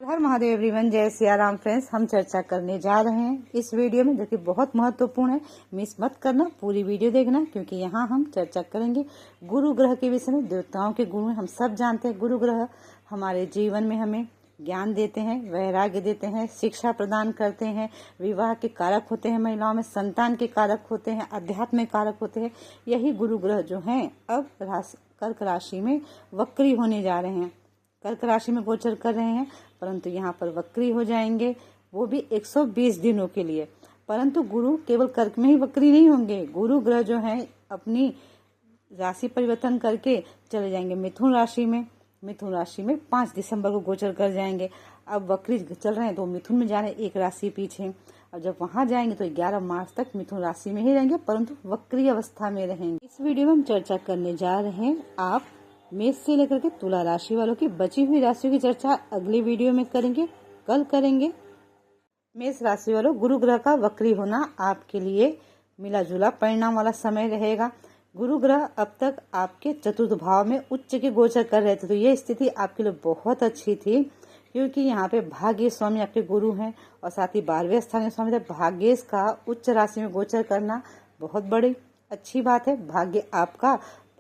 हर Mahadev everyone, जय Siya Ram friends. हम चर्चा करने जा रहे हैं इस वीडियो में, जो कि बहुत महत्वपूर्ण है। मिस मत करना, पूरी वीडियो देखना, क्योंकि यहाँ हम चर्चा करेंगे गुरु ग्रह के विषय में। देवताओं के गुरु हम सब जानते हैं। गुरु ग्रह हमारे जीवन में हमें ज्ञान देते हैं, वैराग्य देते हैं, शिक्षा प्रदान करते हैं, विवाह के कारक होते हैं, महिलाओं में संतान के कारक होते हैं, अध्यात्म कारक होते हैं। यही गुरु ग्रह जो हैं अब कर्क राशि में वक्री होने जा रहे हैं, कर्क राशि में गोचर कर रहे हैं, परंतु यहाँ पर वक्री हो जाएंगे, वो भी 120 दिनों के लिए। परंतु गुरु केवल कर्क में ही वक्री नहीं होंगे। गुरु ग्रह जो है अपनी राशि परिवर्तन करके चले जाएंगे मिथुन राशि में। मिथुन राशि में 5 दिसंबर को गोचर कर जाएंगे। अब वक्री चल रहे हैं तो मिथुन में जा रहे हैं, एक राशि पीछे। अब जब वहां जाएंगे तो 11 मार्च तक मिथुन राशि में ही रहेंगे, परंतु वक्री अवस्था में रहेंगे। इस वीडियो में हम चर्चा करने जा रहे हैं आप मेष से लेकर के तुला राशि वालों की बची हुई राशियों की चर्चा अगली वीडियो में करेंगे, कल करेंगे। मेष राशि वालों, गुरु ग्रह का वक्री होना आपके लिए मिला जुला परिणाम वाला समय रहेगा। गुरु ग्रह अब तक आपके चतुर्थ भाव में उच्च के गोचर कर रहे थे, तो ये स्थिति आपके लिए बहुत अच्छी थी, क्योंकि यहाँ पे भाग्य स्वामी आपके गुरु हैं और साथ ही 12वें स्थान के स्वामी थे। भाग्येश का उच्च राशि में गोचर करना बहुत बड़ी अच्छी बात है। भाग्य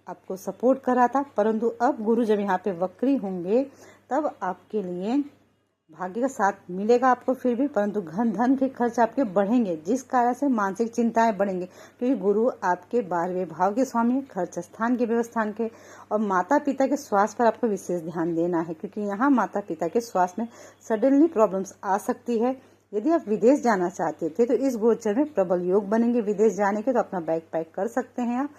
आपको सपोर्ट कर रहा था, परंतु अब गुरु जब यहाँ पे वक्री होंगे तब आपके लिए भाग्य का साथ मिलेगा आपको फिर भी, परंतु धन के खर्च आपके बढ़ेंगे, जिस कारण से मानसिक चिंताएं बढ़ेंगे, क्योंकि गुरु आपके 12वें भाव के स्वामी है, खर्च स्थान के व्यवस्थान के। और माता पिता के स्वास्थ्य पर आपको विशेष ध्यान देना है, क्योंकि यहाँ माता पिता के स्वास्थ्य में सडनली प्रॉब्लम्स आ सकती है। यदि आप विदेश जाना चाहते थे तो इस गोचर में प्रबल योग बनेंगे विदेश जाने के, तो अपना बैग पैक कर सकते हैं, आप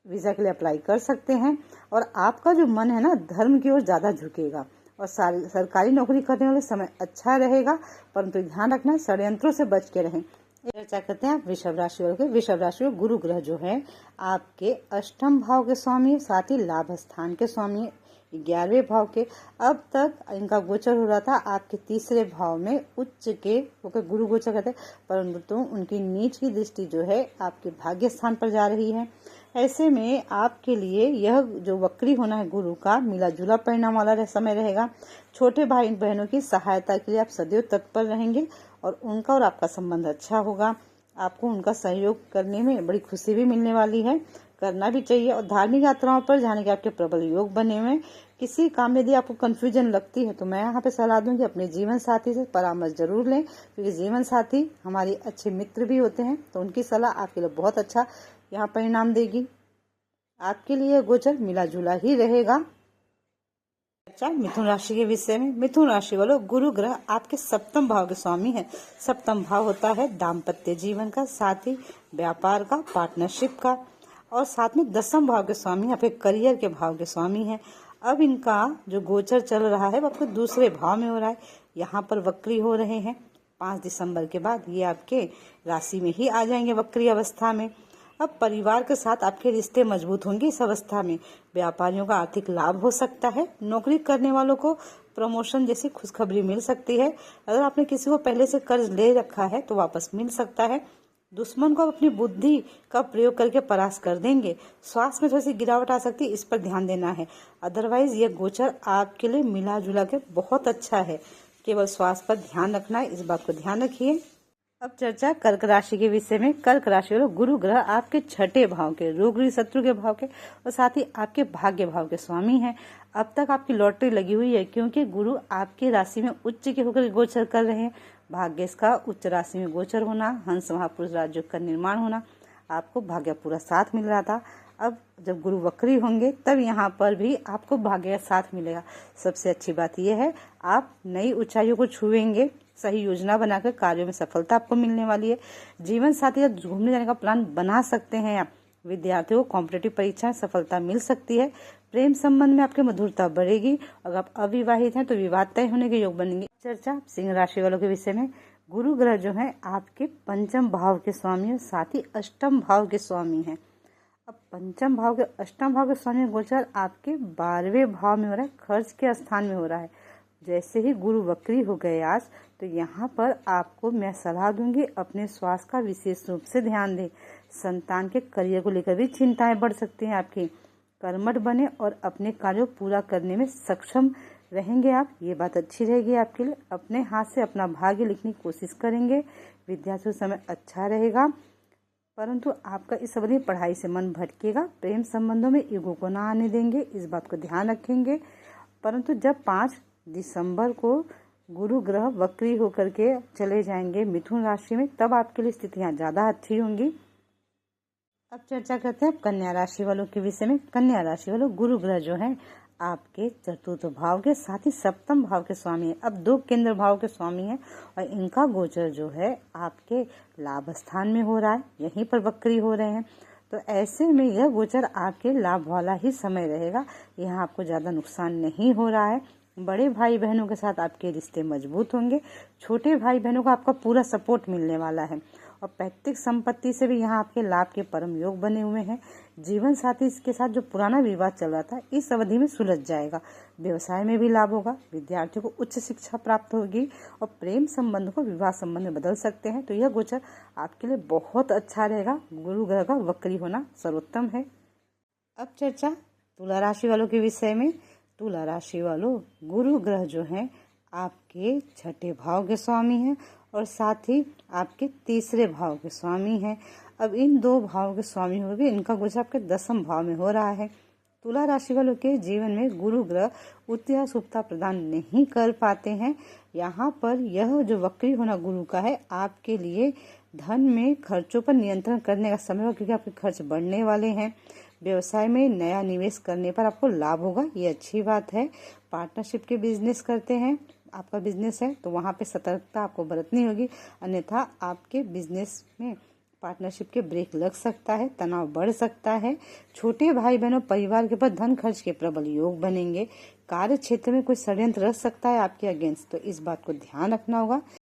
वीजा के लिए अप्लाई कर सकते हैं। और आपका जो मन है ना, धर्म की ओर ज्यादा झुकेगा। और सरकारी नौकरी करने वाले समय अच्छा रहेगा, परंतु ध्यान रखना षड्यंत्रों से बच के रहें। चर्चा करते हैं आप वृषभ राशि वालों के। वृषभ राशि में गुरु ग्रह जो है आपके अष्टम भाव के स्वामी, साथ ही लाभ स्थान के स्वामी, 11वें भाव के। अब तक इनका गोचर हो रहा था आपके तीसरे भाव में उच्च के होकर गुरु गोचर करते, परंतु उनकी नीच की दृष्टि जो है आपके भाग्य स्थान पर जा रही है। ऐसे में आपके लिए यह जो वक्री होना है गुरु का मिला जुला परिणाम वाला समय रहेगा। छोटे भाई बहनों की सहायता के लिए आप सदैव तत्पर रहेंगे और उनका और आपका संबंध अच्छा होगा। आपको उनका सहयोग करने में बड़ी खुशी भी मिलने वाली है, करना भी चाहिए। और धार्मिक यात्राओं पर जाने के आपके प्रबल योग बने हुए। किसी काम में यदि आपको कंफ्यूजन लगती है तो मैं यहाँ पे सलाह दूंगी अपने जीवन साथी से परामर्श जरूर लें, क्योंकि जीवन साथी हमारे अच्छे मित्र भी होते हैं, तो उनकी सलाह आपके लिए बहुत अच्छा यहाँ परिणाम देगी। आपके लिए गोचर मिला जुला ही रहेगा। अच्छा, मिथुन राशि के विषय में। मिथुन राशि वालों, गुरु ग्रह आपके सप्तम भाव के स्वामी है। सप्तम भाव होता है दाम्पत्य जीवन का, साथ ही व्यापार का, पार्टनरशिप का, और साथ में 10वें भाव के स्वामी आपके करियर के भाव के स्वामी है। अब इनका जो गोचर चल रहा है वो आपके दूसरे भाव में हो रहा है। यहाँ पर वक्री हो रहे हैं। 5 दिसंबर के बाद ये आपके राशि में ही आ जाएंगे वक्री अवस्था में। अब परिवार के साथ आपके रिश्ते मजबूत होंगे इस अवस्था में। व्यापारियों का आर्थिक लाभ हो सकता है। नौकरी करने वालों को प्रमोशन जैसी खुशखबरी मिल सकती है। अगर आपने किसी को पहले से कर्ज ले रखा है तो वापस मिल सकता है। दुश्मन को अपनी बुद्धि का प्रयोग करके परास्त कर देंगे। स्वास्थ्य में थोड़ी सी गिरावट आ सकती है, इस पर ध्यान देना है। अदरवाइज ये गोचर आपके लिए मिला जुला के बहुत अच्छा है। केवल स्वास्थ्य पर ध्यान रखना है, इस बात को ध्यान रखिए। अब चर्चा कर्क राशि के विषय में। कर्क राशि वालों, गुरु ग्रह आपके 6ठे भाव के, रोग शत्रु के भाव के, और साथ ही आपके भाग्य भाव के स्वामी हैं। अब तक आपकी लॉटरी लगी हुई है, क्योंकि गुरु आपकी राशि में उच्च के होकर गोचर कर रहे हैं। भाग्येश का उच्च राशि में गोचर होना, हंस महापुरुष राजयोग का निर्माण होना, आपको भाग्य पूरा साथ मिल रहा था। अब जब गुरु वक्री होंगे तब यहाँ पर भी आपको भाग्य का साथ मिलेगा। सबसे अच्छी बात यह है, आप नई ऊंचाइयों को छुएंगे। सही योजना बनाकर कार्यों में सफलता आपको मिलने वाली है। जीवन साथी या घूमने जाने का प्लान बना सकते हैं आप। विद्यार्थियों को कॉम्पिटिटिव परीक्षा में सफलता मिल सकती है। प्रेम संबंध में आपकी मधुरता बढ़ेगी। अगर आप अविवाहित हैं तो विवाह तय होने के योग बनेंगे। चर्चा सिंह राशि वालों के विषय में। गुरु ग्रह जो है आपके 5वें भाव के स्वामी और साथ ही 8वें भाव के स्वामी है। अब 5वें भाव के 8वें भाव के स्वामी गोचर आपके 12वें भाव में हो रहा है, खर्च के स्थान में हो रहा है। जैसे ही गुरु वक्री हो गए आज, तो यहाँ पर आपको मैं सलाह दूंगी अपने स्वास्थ्य का विशेष रूप से ध्यान दें। संतान के करियर को लेकर भी चिंताएं बढ़ सकती हैं आपकी। कर्मठ बने और अपने कार्यों को पूरा करने में सक्षम रहेंगे आप, ये बात अच्छी रहेगी आपके लिए। अपने हाथ से अपना भाग्य लिखने की कोशिश करेंगे। विद्यार्थियों समय अच्छा रहेगा, परंतु आपका इस अवधि पढ़ाई से मन भटकेगा। प्रेम संबंधों में ईगो को ना आने देंगे, इस बात को ध्यान रखेंगे। परंतु जब 5 दिसंबर को गुरु ग्रह वक्री होकर के चले जाएंगे मिथुन राशि में, तब आपके लिए स्थितियां ज़्यादा अच्छी होंगी। अब चर्चा करते हैं कन्या राशि वालों के विषय में। कन्या राशि वालों, गुरु ग्रह जो है आपके चतुर्थ भाव के साथ ही सप्तम भाव के स्वामी है। अब 2 केंद्र भाव के स्वामी है और इनका गोचर जो है आपके लाभ स्थान में हो रहा है, यहीं पर वक्री हो रहे हैं। तो ऐसे में यह गोचर आपके लाभ वाला ही समय रहेगा, यहाँ आपको ज़्यादा नुकसान नहीं हो रहा है। बड़े भाई बहनों के साथ आपके रिश्ते मजबूत होंगे। छोटे भाई बहनों को आपका पूरा सपोर्ट मिलने वाला है और पैतृक संपत्ति से भी यहाँ आपके लाभ के परम योग बने हुए हैं। जीवन साथी के साथ जो पुराना विवाद चल रहा था, इस अवधि में सुलझ जाएगा। व्यवसाय में भी लाभ होगा, विद्यार्थियों को उच्च शिक्षा प्राप्त होगी और प्रेम संबंध को विवाह संबंध में बदल सकते हैं। तो यह गोचर आपके लिए बहुत अच्छा रहेगा। गुरु ग्रह का वक्री होना सर्वोत्तम है। अब चर्चा तुला राशि वालों के विषय में। तुला राशि वालों, गुरु ग्रह जो है आपके छठे भाव के स्वामी हैं और साथ ही आपके तीसरे भाव के स्वामी हैं। अब इन 2 भाव के स्वामी हो गए, इनका गोचर आपके 10वें भाव में हो रहा है। तुला राशि वालों के जीवन में गुरु ग्रह उत्तरा शुभता प्रदान नहीं कर पाते हैं। यहाँ पर यह जो वक्री होना गुरु का है, आपके लिए धन में खर्चों पर नियंत्रण करने का समय होगा, क्योंकि आपके खर्च बढ़ने वाले हैं। व्यवसाय में नया निवेश करने पर आपको लाभ होगा, ये अच्छी बात है। पार्टनरशिप के बिजनेस करते हैं, आपका बिजनेस है तो वहाँ पे सतर्कता आपको बरतनी होगी, अन्यथा आपके बिजनेस में पार्टनरशिप के ब्रेक लग सकता है, तनाव बढ़ सकता है। छोटे भाई बहनों परिवार के ऊपर धन खर्च के प्रबल योग बनेंगे। कार्य क्षेत्र में कोई षड्यंत्र रह सकता है आपके अगेंस्ट, तो इस बात को ध्यान रखना होगा।